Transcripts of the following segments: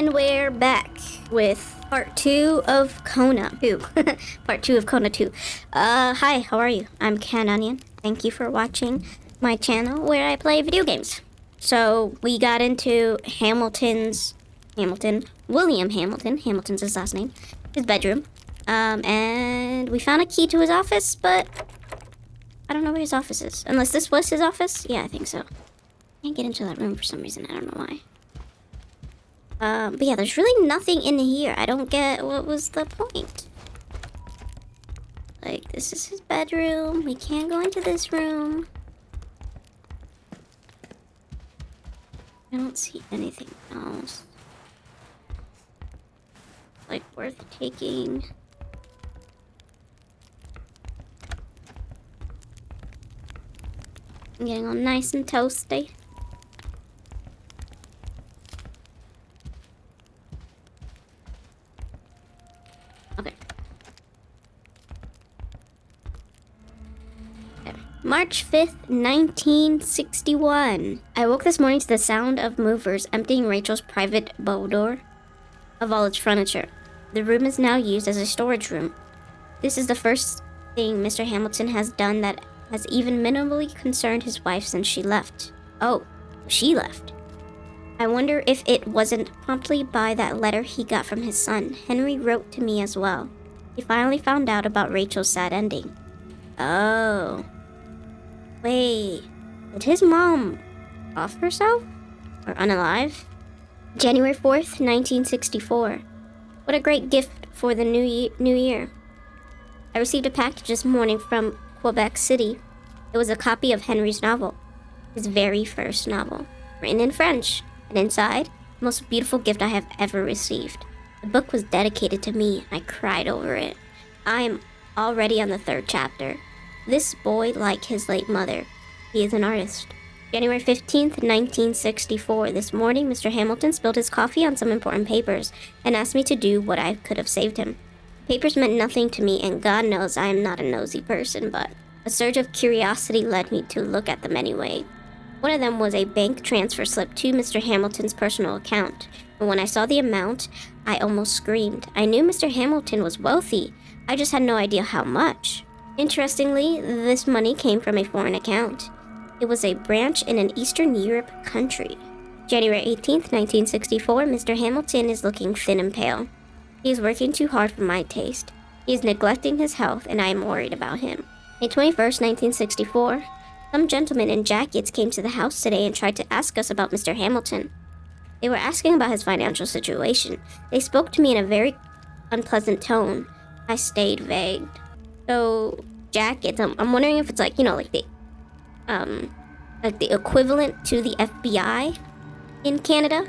And we're back with part 2 of Kona 2. Part 2 of Kona 2. Hi, how are you? I'm Can Onion. Thank you for watching my channel where I play video games. So, we got into William Hamilton's his last name, his bedroom. And we found a key to his office, but I don't know where his office is. Unless this was his office? Yeah, I think so. Can't get into that room for some reason. I don't know why. But yeah, there's really nothing in here. I don't get what was the point. Like, this is his bedroom. We can't go into this room. I don't see anything else. Like, worth taking. I'm getting all nice and toasty. Okay. March 5th, 1961. I woke this morning to the sound of movers emptying Rachel's private boudoir of all its furniture. The room is now used as a storage room. This is the first thing Mr. Hamilton has done that has even minimally concerned his wife since she left. Oh, she left. I wonder if it wasn't promptly by that letter he got from his son. Henry wrote to me as well. He finally found out about Rachel's sad ending. Oh. Wait, did his mom off herself? Or unalive? January 4th, 1964. What a great gift for the new year. I received a package this morning from Quebec City. It was a copy of Henry's novel, his very first novel, written in French, and inside, the most beautiful gift I have ever received. The book was dedicated to me. I cried over it. I am already on the 3rd chapter. This boy, like his late mother, he is an artist. January 15th, 1964. This morning, Mr. Hamilton spilled his coffee on some important papers and asked me to do what I could have saved him. Papers meant nothing to me, and God knows I am not a nosy person, but a surge of curiosity led me to look at them anyway. One of them was a bank transfer slip to Mr. Hamilton's personal account, and when I saw the amount, I almost screamed. I knew Mr. Hamilton was wealthy, I just had no idea how much. Interestingly, this money came from a foreign account. It was a branch in an Eastern Europe country. January 18th, 1964, Mr. Hamilton is looking thin and pale. He is working too hard for my taste. He is neglecting his health, and I am worried about him. May 21st, 1964. Some gentlemen in jackets came to the house today and tried to ask us about Mr. Hamilton. They were asking about his financial situation. They spoke to me in a very unpleasant tone. I stayed vague. So, jackets, I'm wondering if it's like, like the equivalent to the FBI in Canada.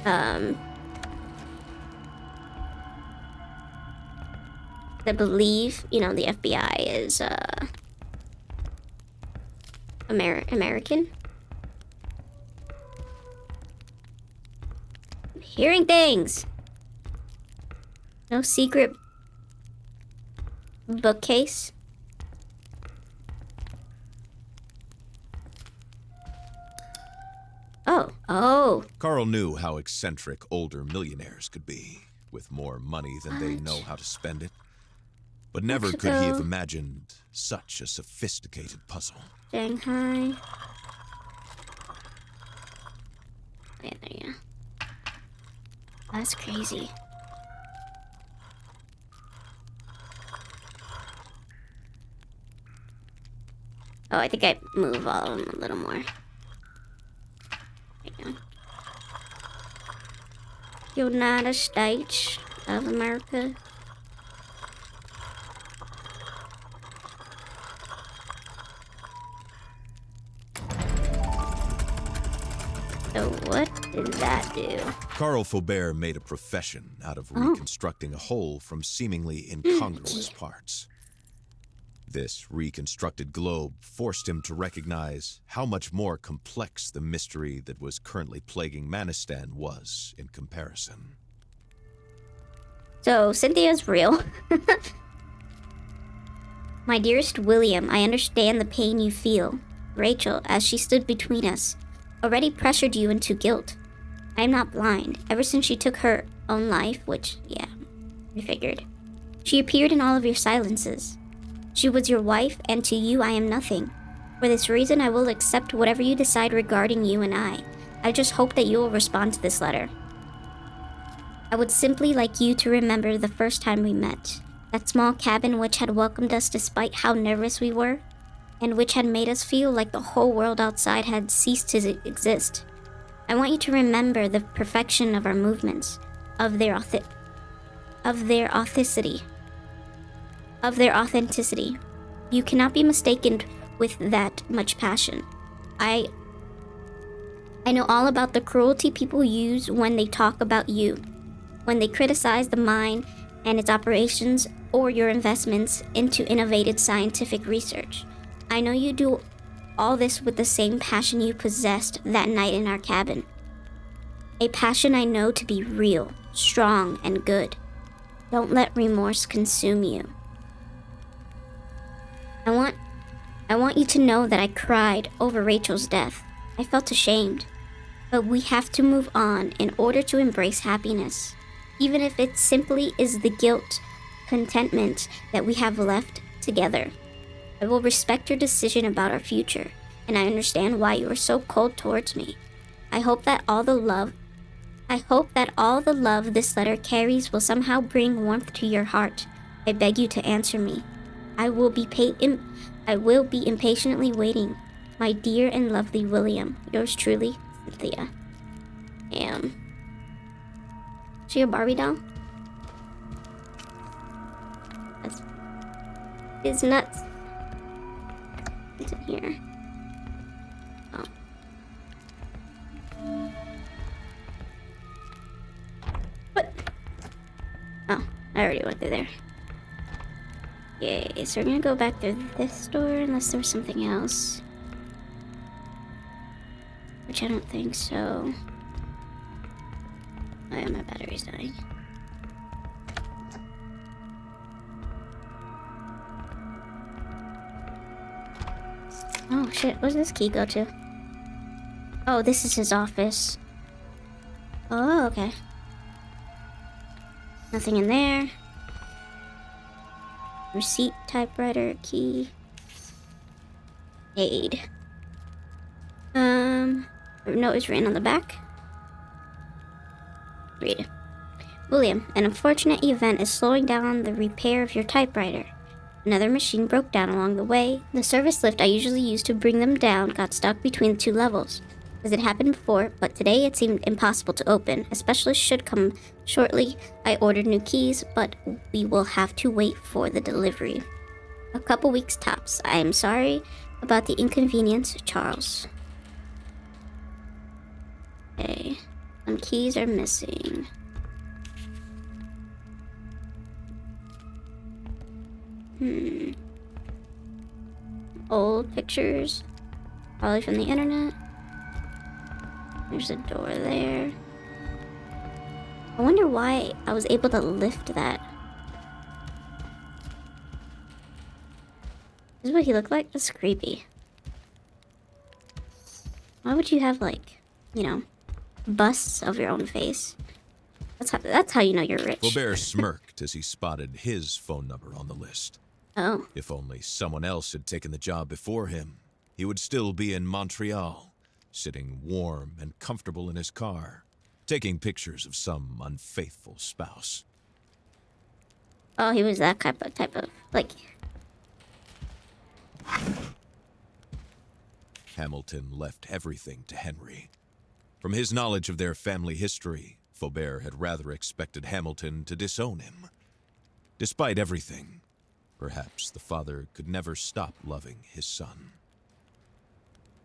I believe, the FBI is, American. I'm hearing things. No secret bookcase. Oh. Carl knew how eccentric older millionaires could be, with more money than they know how to spend it. But never could he have imagined such a sophisticated puzzle. Shanghai. Yeah, there you go. That's crazy. Oh, I think I move all of them a little more. There you go. United States of America. So what did that do? Carl Faubert made a profession out of reconstructing a whole from seemingly incongruous parts. This reconstructed globe forced him to recognize how much more complex the mystery that was currently plaguing Manistan was in comparison. So, Cynthia's real. My dearest William, I understand the pain you feel. Rachel, as she stood between us, already pressured you into guilt. I am not blind. Ever since she took her own life, which, yeah, I figured. She appeared in all of your silences. She was your wife, and to you I am nothing. For this reason, I will accept whatever you decide regarding you and I. I just hope that you will respond to this letter. I would simply like you to remember the first time we met. That small cabin which had welcomed us despite how nervous we were, and which had made us feel like the whole world outside had ceased to exist. I want you to remember the perfection of our movements, of their authenticity. You cannot be mistaken with that much passion. I know all about the cruelty people use when they talk about you, when they criticize the mine and its operations or your investments into innovative scientific research. I know you do all this with the same passion you possessed that night in our cabin. A passion I know to be real, strong, and good. Don't let remorse consume you. I want you to know that I cried over Rachel's death. I felt ashamed. But we have to move on in order to embrace happiness, even if it simply is the contentment that we have left together. I will respect your decision about our future, and I understand why you are so cold towards me. I hope that all the love this letter carries will somehow bring warmth to your heart. I beg you to answer me. I will be impatiently waiting. My dear and lovely William, yours truly, Cynthia. Is she a Barbie doll? It's nuts. What's in here? Oh. What? Oh, I already went through there. Yay, so we're gonna go back through this door unless there's something else. Which I don't think so. Oh yeah, my battery's dying. Oh shit, where's this key go to? Oh, this is his office. Oh, okay. Nothing in there. Receipt, typewriter, key. Aid. Note is written on the back. Read. William, an unfortunate event is slowing down the repair of your typewriter. Another machine broke down along the way. The service lift I usually use to bring them down got stuck between the two levels. As it happened before, but today it seemed impossible to open. A specialist should come shortly. I ordered new keys, but we will have to wait for the delivery. A couple weeks tops. I am sorry about the inconvenience, Charles. Okay. Some keys are missing. Old pictures. Probably from the internet. There's a door there. I wonder why I was able to lift that. This is what he looked like? That's creepy. Why would you have, like, you know, busts of your own face? That's how you know you're rich. Faubert smirked as he spotted his phone number on the list. Oh. If only someone else had taken the job before him, he would still be in Montreal, sitting warm and comfortable in his car, taking pictures of some unfaithful spouse. Oh, he was that type of, like... Hamilton left everything to Henry. From his knowledge of their family history, Faubert had rather expected Hamilton to disown him. Despite everything, perhaps the father could never stop loving his son.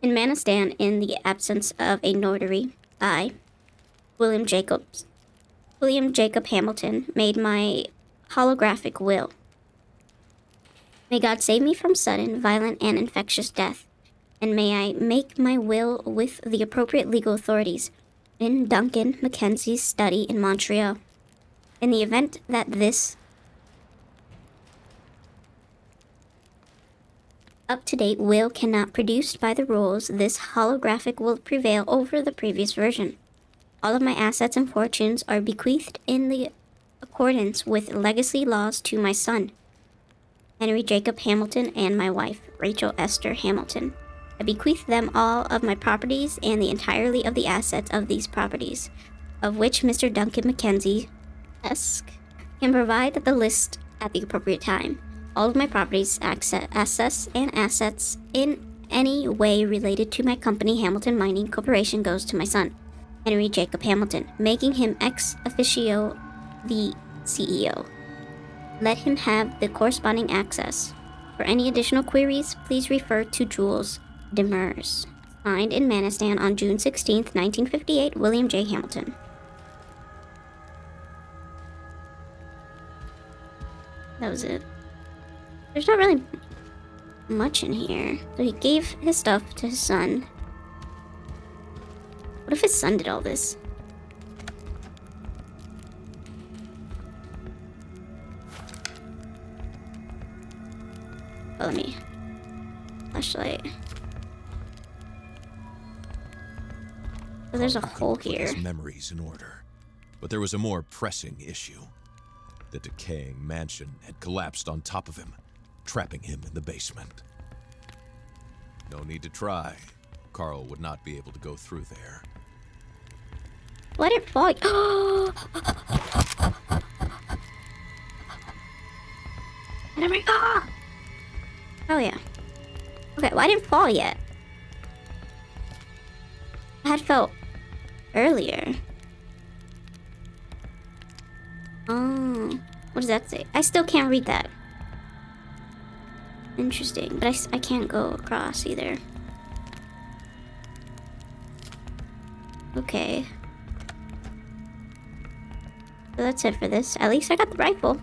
In Manistan, in the absence of a notary, I, William Jacob Hamilton, made my holographic will. May God save me from sudden, violent, and infectious death, and may I make my will with the appropriate legal authorities in Duncan Mackenzie's study in Montreal. In the event that this up-to-date will cannot produced by the rules, this holographic will prevail over the previous version. All of my assets and fortunes are bequeathed in the accordance with legacy laws to my son, Henry Jacob Hamilton, and my wife, Rachel Esther Hamilton. I bequeath them all of my properties and the entirety of the assets of these properties, of which Mr. Duncan Mackenzie Esk can provide the list at the appropriate time. All of my properties, assets in any way related to my company, Hamilton Mining Corporation, goes to my son, Henry Jacob Hamilton, making him ex officio the CEO. Let him have the corresponding access. For any additional queries, please refer to Jules Demers. Signed in Manistan on June 16th, 1958, William J. Hamilton. That was it. There's not really much in here. So he gave his stuff to his son. What if his son did all this? Follow me. Flashlight. So there's a hole here. His memories in order, but there was a more pressing issue. The decaying mansion had collapsed on top of him, trapping him in the basement. No need to try. Carl would not be able to go through there. Let it fall. Oh yeah. Okay, well, I didn't fall yet. I had felt earlier. Oh, what does that say? I still can't read that. Interesting, but I can't go across either. Okay. So that's it for this. At least I got the rifle.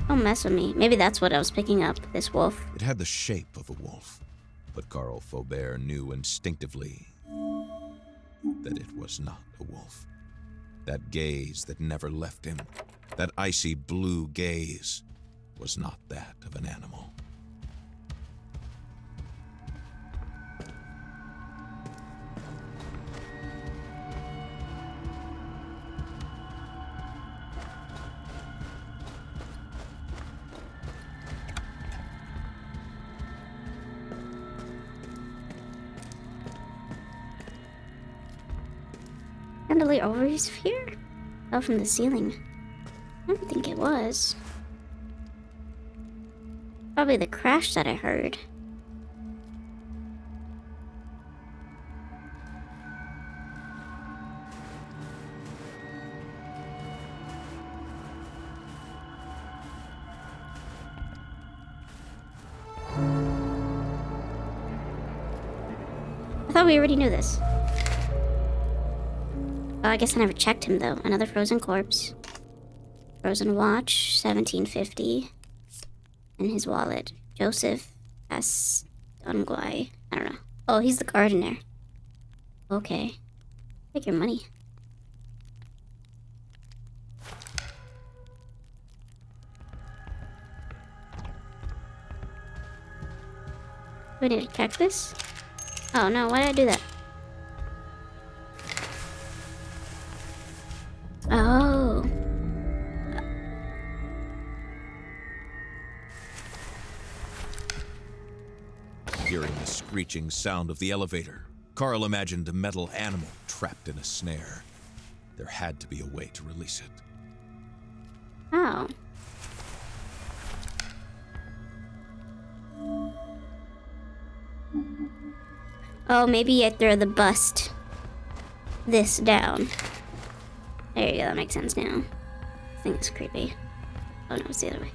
Don't mess with me. Maybe that's what I was picking up, this wolf. It had the shape of a wolf, but Carl Faubert knew instinctively that it was not a wolf. That gaze that never left him, that icy blue gaze, was not that of an animal. Chandelier over his sphere? Fell from the ceiling. I don't think it was. Probably the crash that I heard. I thought we already knew this. Oh, I guess I never checked him, though. Another frozen corpse. Frozen watch, 1750. And his wallet. Joseph S. Dunguay. I don't know. Oh, he's the gardener. Okay. Take your money. Do I need to check this? Oh, no. Why did I do that? Oh. Hearing the screeching sound of the elevator, Carl imagined a metal animal trapped in a snare. There had to be a way to release it. Oh. Oh, maybe I throw the bust this down. There you go, that makes sense now. I think it's creepy. Oh no, it's the other way.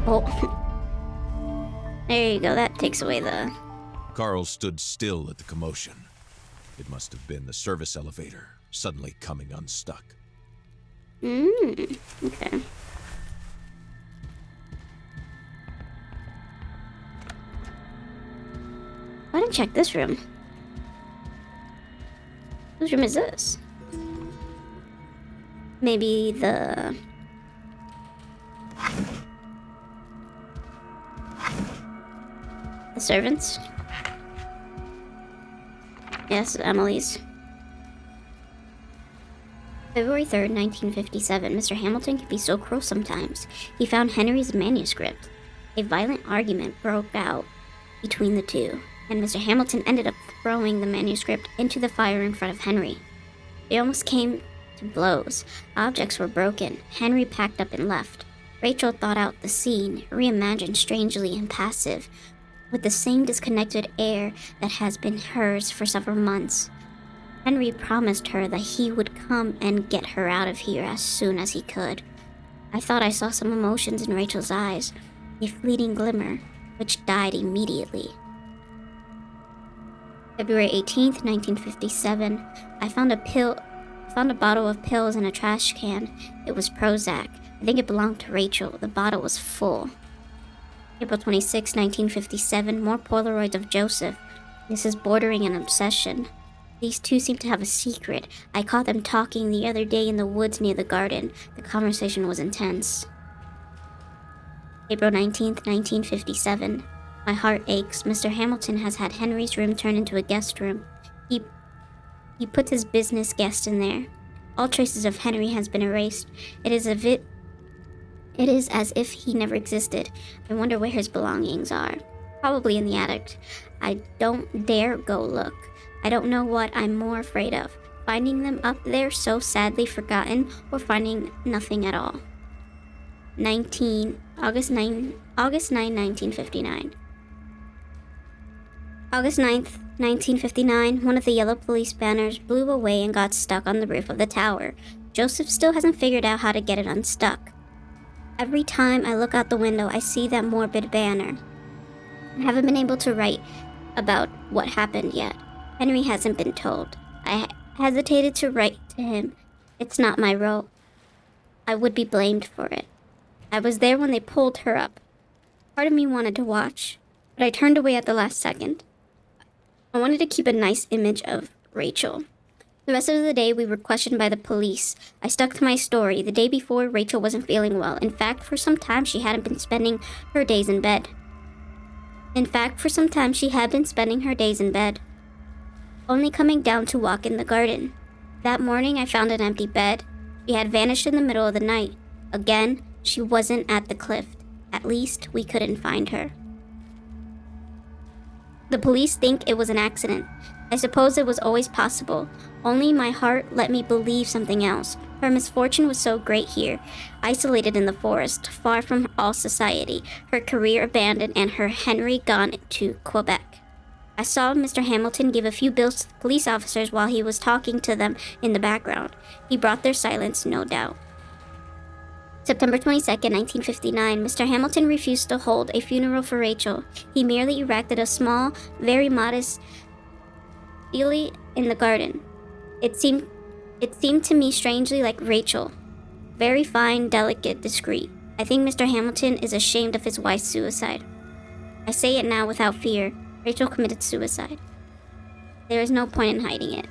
Oh. There you go, that takes away the... Carl stood still at the commotion. It must have been the service elevator, suddenly coming unstuck. Okay. Why didn't check this room. Whose room is this? Maybe the... servants? Yes, Emily's. February 3rd, 1957. Mr. Hamilton can be so cruel sometimes. He found Henry's manuscript. A violent argument broke out between the two, and Mr. Hamilton ended up throwing the manuscript into the fire in front of Henry. They almost came to blows. Objects were broken. Henry packed up and left. Rachel thought out the scene, reimagined strangely impassive, with the same disconnected air that has been hers for several months. Henry promised her that he would come and get her out of here as soon as he could. I thought I saw some emotions in Rachel's eyes, a fleeting glimmer, which died immediately. February 18th, 1957. I found a bottle of pills in a trash can. It was Prozac. I think it belonged to Rachel. The bottle was full. April 26, 1957. More Polaroids of Joseph. This is bordering an obsession. These two seem to have a secret. I caught them talking the other day in the woods near the garden. The conversation was intense. April 19th, 1957. My heart aches. Mr. Hamilton has had Henry's room turned into a guest room. He puts his business guest in there. All traces of Henry has been erased. It is as if he never existed. I wonder where his belongings are. Probably in the attic. I don't dare go look. I don't know what I'm more afraid of. Finding them up there so sadly forgotten, or finding nothing at all. August 9, 1959. August 9th, 1959, one of the yellow police banners blew away and got stuck on the roof of the tower. Joseph still hasn't figured out how to get it unstuck. Every time I look out the window, I see that morbid banner. I haven't been able to write about what happened yet. Henry hasn't been told. I hesitated to write to him. It's not my role. I would be blamed for it. I was there when they pulled her up. Part of me wanted to watch, but I turned away at the last second. I wanted to keep a nice image of Rachel. The rest of the day, we were questioned by the police. I stuck to my story. The day before, Rachel wasn't feeling well. In fact, for some time, she hadn't been spending her days in bed. Only coming down to walk in the garden. That morning, I found an empty bed. She had vanished in the middle of the night. Again, she wasn't at the cliff. At least, we couldn't find her. The police think it was an accident. I suppose it was always possible. Only my heart let me believe something else. Her misfortune was so great here, isolated in the forest, far from all society, her career abandoned, and her Henry gone to Quebec. I saw Mr. Hamilton give a few bills to the police officers while he was talking to them in the background. He brought their silence, no doubt. September 22nd, 1959, Mr. Hamilton refused to hold a funeral for Rachel. He merely erected a small, very modest stele in the garden. It seemed to me strangely like Rachel. Very fine, delicate, discreet. I think Mr. Hamilton is ashamed of his wife's suicide. I say it now without fear. Rachel committed suicide. There is no point in hiding it.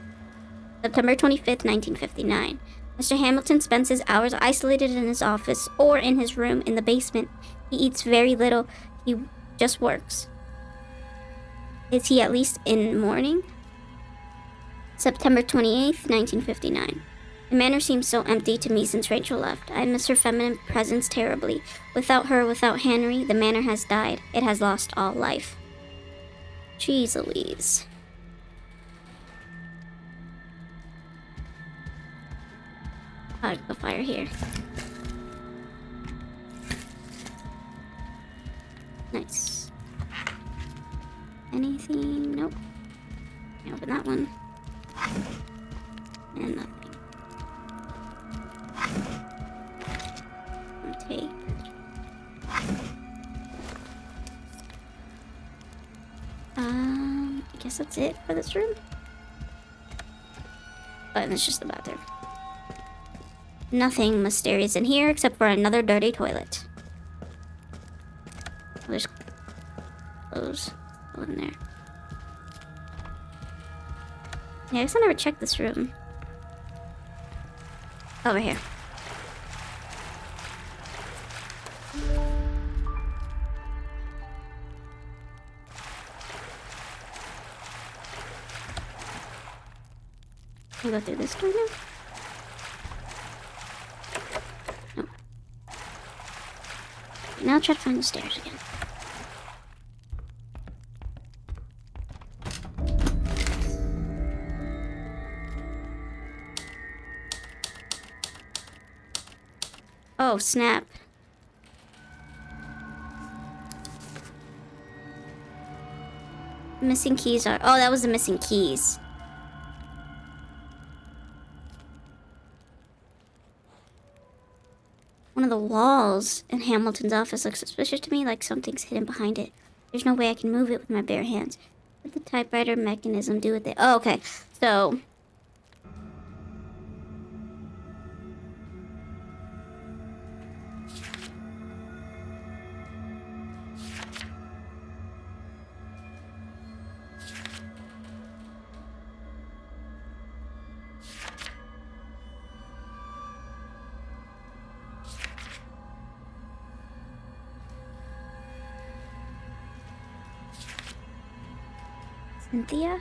September 25th, 1959. Mr. Hamilton spends his hours isolated in his office or in his room in the basement. He eats very little. He just works. Is he at least in mourning? September 28th, 1959. The manor seems so empty to me since Rachel left. I miss her feminine presence terribly. Without her, without Henry, the manor has died. It has lost all life. Jeez Louise. There's the fire here. Nice. Anything? Nope. Can't open that one. And nothing. Take. I guess that's it for this room. Oh, and it's just the bathroom. Nothing mysterious in here except for another dirty toilet. There's clothes in there. Yeah, I guess I never checked this room. Over here. Can I go through this door now? No. Now I'll try to find the stairs again. Oh, snap. The missing keys are... Oh, that was the missing keys. One of the walls in Hamilton's office looks suspicious to me, like something's hidden behind it. There's no way I can move it with my bare hands. What did the typewriter mechanism do with it? Oh, okay. So... Cynthia?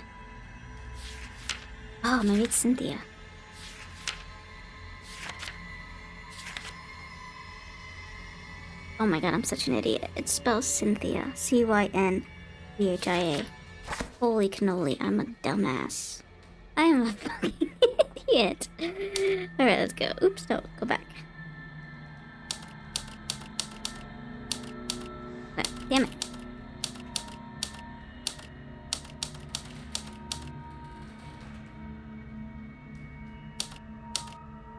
Oh, maybe it's Cynthia. Oh my god, I'm such an idiot. It spells Cynthia. Cynthia. Holy cannoli, I'm a dumbass. I am a fucking idiot. Alright, let's go. Oops, no, go back. Okay, damn it.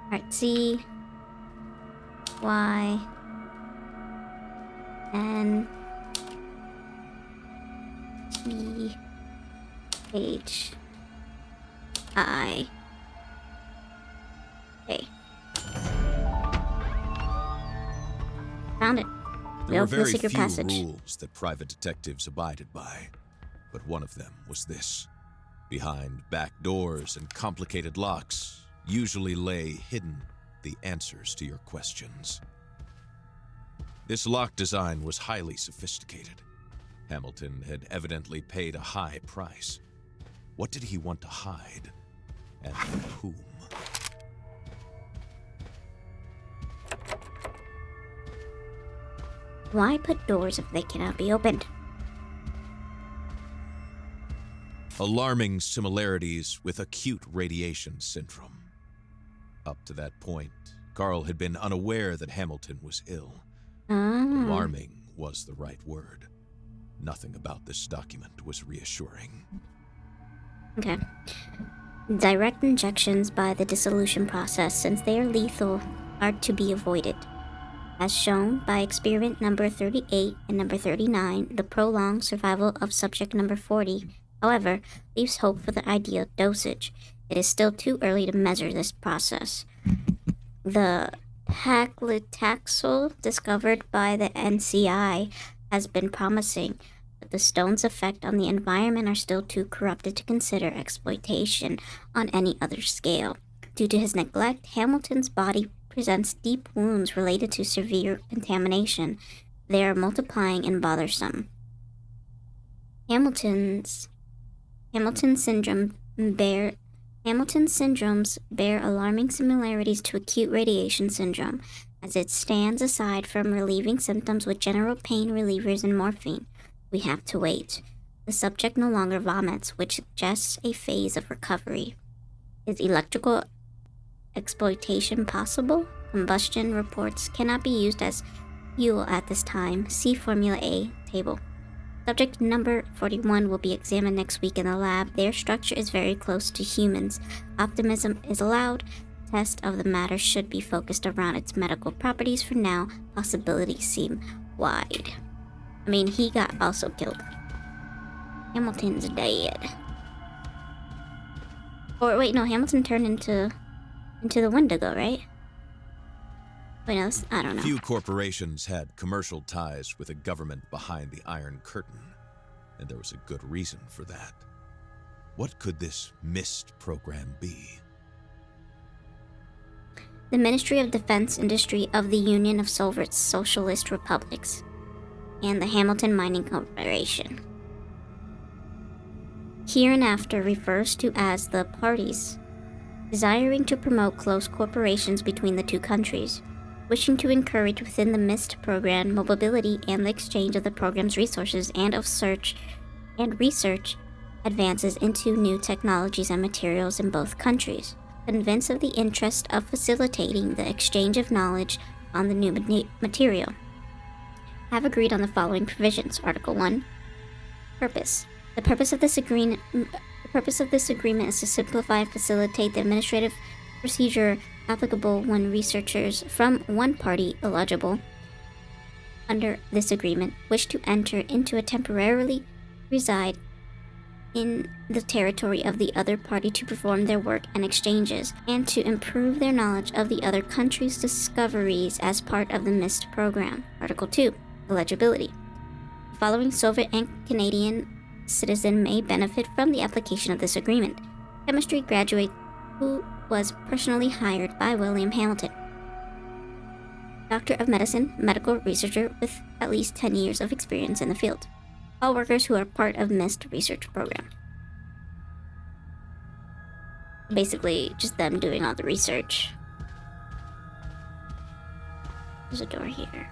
Alright, C, Y, N, T, H, I, A. Found it. There were Open the very secret few passage. rules that private detectives abided by, but one of them was this. Behind back doors and complicated locks usually lay hidden the answers to your questions. This lock design was highly sophisticated. Hamilton had evidently paid a high price. What did he want to hide? And from whom? Why put doors if they cannot be opened? Alarming similarities with acute radiation syndrome. Up to that point, Carl had been unaware that Hamilton was ill. Alarming was the right word. Nothing about this document was reassuring. Okay. Direct injections by the dissolution process, since they are lethal, are to be avoided. As shown by experiment number 38 and number 39, the prolonged survival of subject number 40, however, leaves hope for the ideal dosage. It is still too early to measure this process. The paclitaxel discovered by the NCI has been promising, but the stone's effect on the environment are still too corrupted to consider exploitation on any other scale. Due to his neglect, Hamilton's body presents deep wounds related to severe contamination. They are multiplying and bothersome. Hamilton's syndromes bear alarming similarities to acute radiation syndrome, as it stands aside from relieving symptoms with general pain relievers and morphine. We have to wait. The subject no longer vomits, which suggests a phase of recovery. Is electrical exploitation possible? Combustion reports cannot be used as fuel at this time. See Formula A table. Subject number 41 will be examined next week in the lab. Their structure is very close to humans. Optimism is allowed. Test of the matter should be focused around its medical properties for now. Possibilities seem wide. I mean, he got also killed. Hamilton's dead. Or wait, no, Hamilton turned into the Wendigo, right? Wait, no, I don't know. Few corporations had commercial ties with a government behind the Iron Curtain, and there was a good reason for that. What could this MIST program be? The Ministry of Defense Industry of the Union of Soviet Socialist Republics and the Hamilton Mining Corporation. Hereinafter refers to as the parties, desiring to promote close cooperations between the two countries, wishing to encourage within the MIST program mobility and the exchange of the program's resources and of search and research advances into new technologies and materials in both countries, convinced of the interest of facilitating the exchange of knowledge on the new material. Have agreed on the following provisions. Article 1. Purpose. The purpose of this agreement is to simplify and facilitate the administrative procedure applicable when researchers from one party eligible under this agreement wish to enter into a temporarily reside in the territory of the other party to perform their work and exchanges, and to improve their knowledge of the other country's discoveries as part of the MIST program. Article 2. Eligibility. The following Soviet and Canadian citizen may benefit from the application of this agreement. Chemistry graduate who was personally hired by William Hamilton. Doctor of Medicine, medical researcher with at least 10 years of experience in the field. All workers who are part of MIST research program. Basically, just them doing all the research. There's a door here.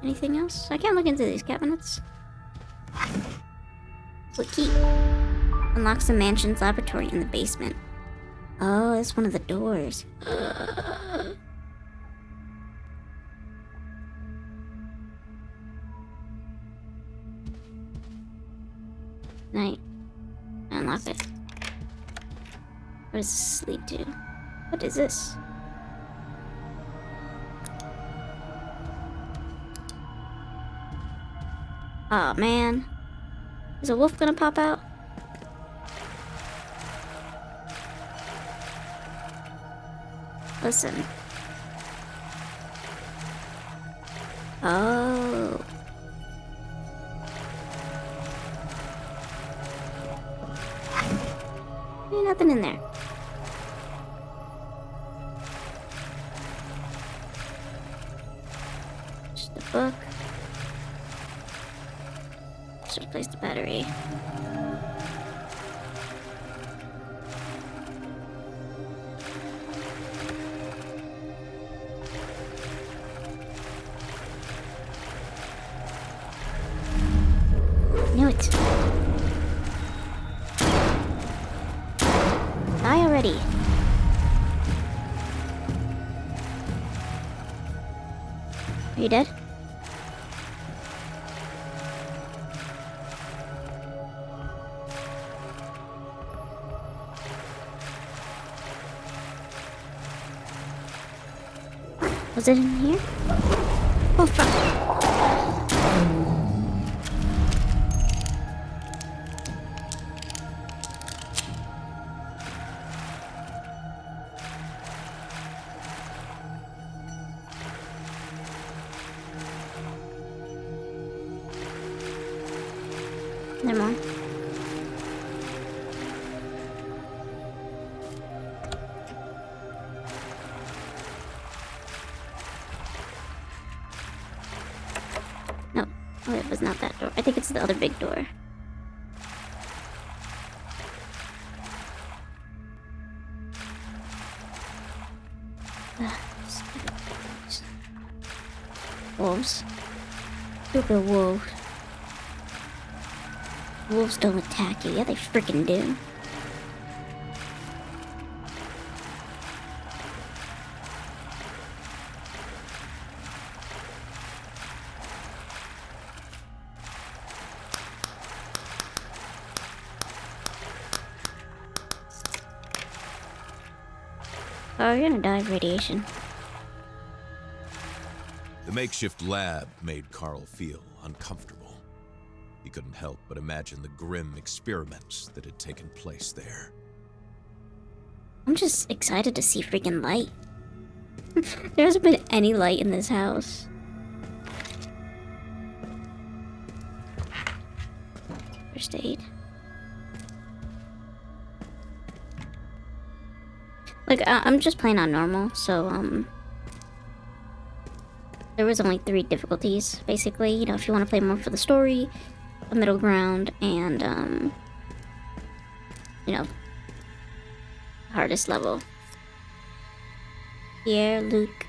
Anything else? I can't look into these cabinets. What key? Unlocks the mansion's laboratory in the basement. Oh, that's one of the doors. Night. Unlock it. What does this lead to? What is this? Aw, man. Is a wolf gonna pop out? Listen. Oh. Ain't nothing in there. Just a book. Just replace the battery. Knew it. Die already. Are you dead? Was it in here? Oh, fuck. Never mind. No, oh, it was not that door. I think it's the other big door. Wolves. Stupid wolves. Wolves don't attack you. Yeah, they freaking do. Oh, you're gonna die of radiation. The makeshift lab made Carl feel uncomfortable. He couldn't help but imagine the grim experiments that had taken place there. I'm just excited to see freaking light. There hasn't been any light in this house. First aid. Like, I'm just playing on normal, so, there was only 3 difficulties, basically. You know, if you want to play more for the story, a middle ground, and, you know, hardest level. Pierre, Luc,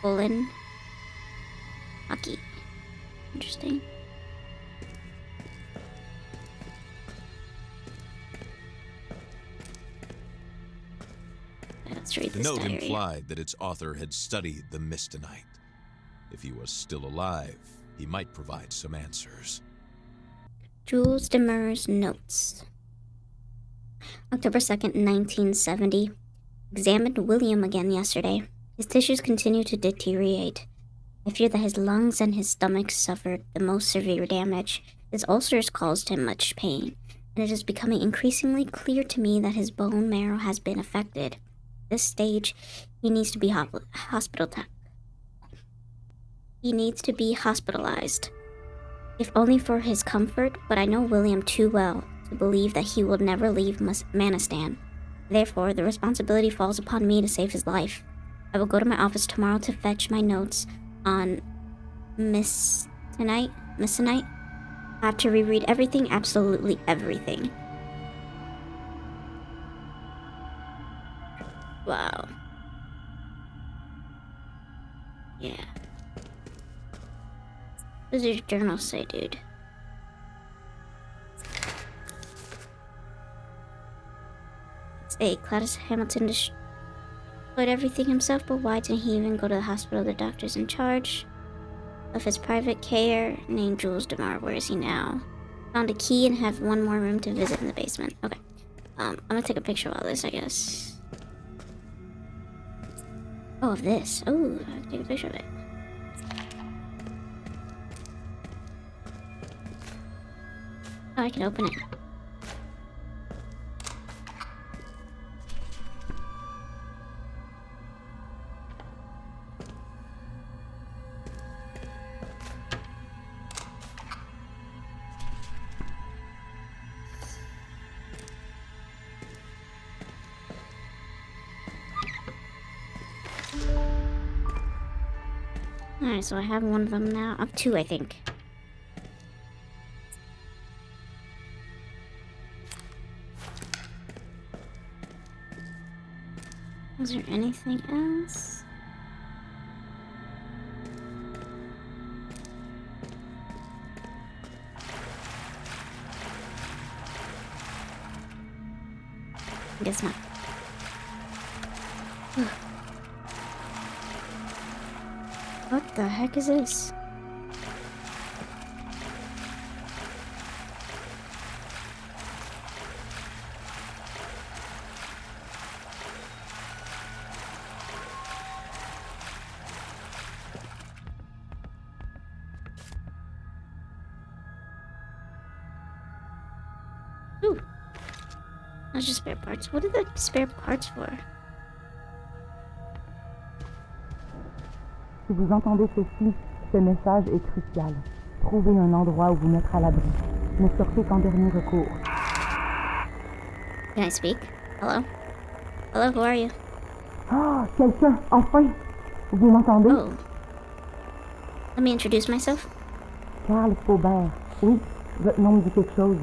Bolin, Aki. Interesting. Let's read The this note diary. implied that its author had studied the Mistonite. If he was still alive, he might provide some answers. Jules Demers notes. October 2nd, 1970. Examined William again yesterday. His tissues continue to deteriorate. I fear that his lungs and his stomach suffered the most severe damage. His ulcers caused him much pain, and it is becoming increasingly clear to me that his bone marrow has been affected. At this stage, he needs to be hospitalized. If only for his comfort, but I know William too well to believe that he will never leave Manistan. Therefore, the responsibility falls upon me to save his life. I will go to my office tomorrow to fetch my notes on Mistonite. I have to reread everything, absolutely everything. Wow. Yeah. What does your journal say, dude? It's Gladys Hamilton destroyed everything himself, but why didn't he even go to the hospital? The doctor's in charge of his private care named Jules Demar. Where is he now? Found a key and have one more room to visit in the basement. Okay. I'm gonna take a picture of all this, I guess. Oh, of this. Oh, I have to take a picture of it. Oh, I can open it. Alright, so I have one of them now. I have 2, I think. Is there anything else? I guess not. What the heck is this? Ooh. That's just spare parts. What are the spare parts for? Si vous entendez ceci, ce message est crucial. Trouvez un endroit où vous mettre à l'abri. Ne sortez qu'en dernier recours. Can I speak? Hello? Hello, who are you? Ah, quelqu'un, enfin! Vous m'entendez? Oh. Let me introduce myself. Carl Faubert. Oui, votre nom me dit quelque chose.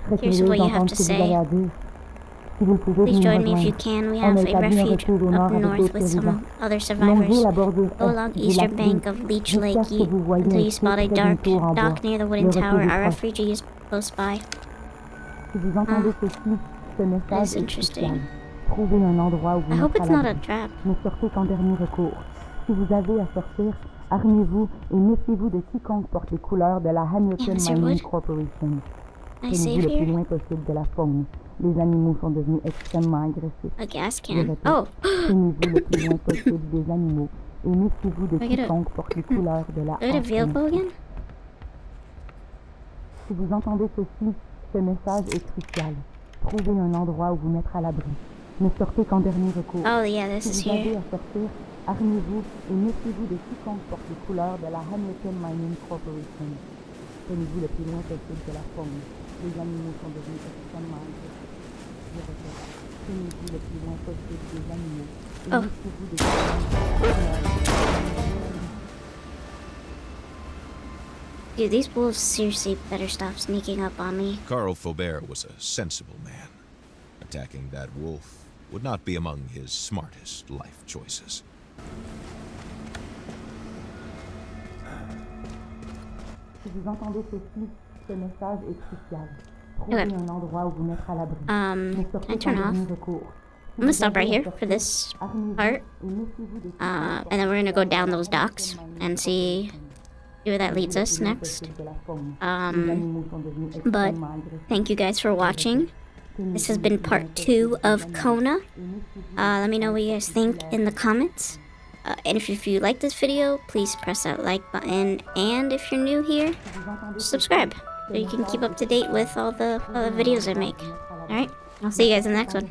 Je serais Here's what curieuse you have d'entendre to ce que vous say. avez à dire. Si vous le pouvez, Please venez join me me if you rejoindre. can. We On have a a établi un refuge refuge au nord up avec north d'autres with some survivants. other survivors. Longez la bordure Go est along the du eastern lac bank Brume, of Leech jusqu'à Lake ce que vous voyez until un you spot a près d'une dark tour en bois. dock near the Le wooden refuge tower. est Our proche. refuge is close by. Si vous entendez ceci, ce message is est interesting. crucial. Trouvez un endroit où vous I hope mettre à it's not a l'abri. trap. Ne sortez qu'en dernier recours. Si vous avez à sortir, armez-vous et méfiez-vous de quiconque porte les couleurs de la Hamilton Yeah, Mr. Mining Wood. Corporation. Can I Tenez-vous save le plus here? loin possible de la faune. Les animaux sont devenus extrêmement agressifs. A gas Je can. répète, Oh! tenez-vous le plus loin possible des animaux et méfiez-vous de Do I get a- quiconque porte les couleurs de la Do I get a vehicle Hamilton. again? Si vous entendez ceci, ce message est crucial. Trouvez un endroit où vous mettre à l'abri. Ne sortez qu'en dernier recours. Oh, yeah, this is Si vous avez here. à sortir, armez-vous et méfiez-vous de quiconque porte les couleurs de la Hamilton Mining Corporation. Tenez-vous le plus loin possible de la faune. Les animaux sont devenus extrêmement agressifs. Je répète, Maintenez-vous le plus loin possible des animaux. Et Oh. méfiez-vous des animaux. Dude, these wolves seriously better stop sneaking up on me. Carl Faubert was a sensible man. Attacking that wolf would not be among his smartest life choices. Si vous entendez ceci, ce message est crucial. Trouvez Okay. un endroit où vous mettre à l'abri. Can I turn sans off? dernier recours. I'm gonna stop right here for this part. And then we're gonna go down those docks and see where that leads us next. But thank you guys for watching. This has been part 2 of Kona. Let me know what you guys think in the comments. And if you like this video, please press that like button. And if you're new here, subscribe so you can keep up to date with all the videos I make. Alright, I'll see you guys in the next one.